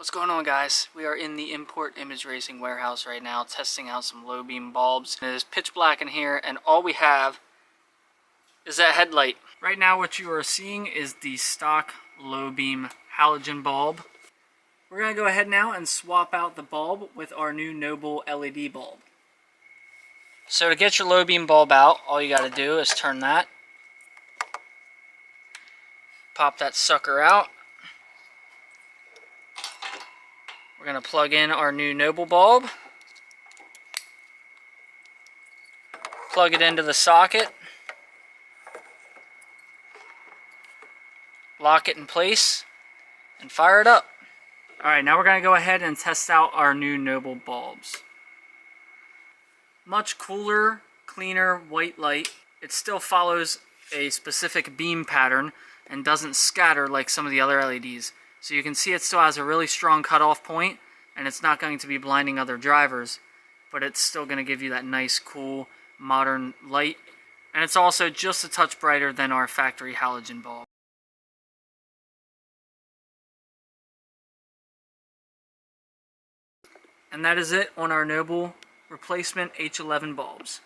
What's going on, guys? We are in the Import Image Racing warehouse right now testing out some low beam bulbs. It is pitch black in here and all we have is that headlight. Right now what you are seeing is the stock low beam halogen bulb. We're going to go ahead now and swap out the bulb with our new Noble LED bulb. So to get your low beam bulb out, all you got to do is turn that. Pop that sucker out. We're going to plug in our new Noble bulb. Plug it into the socket. Lock it in place and fire it up. Alright, now we're going to go ahead and test out our new Noble bulbs. Much cooler, cleaner white light. It still follows a specific beam pattern and doesn't scatter like some of the other LEDs. So you can see it still has a really strong cutoff point and it's not going to be blinding other drivers, but it's still going to give you that nice, cool, modern light. And it's also just a touch brighter than our factory halogen bulb. And that is it on our Noble replacement H11 bulbs.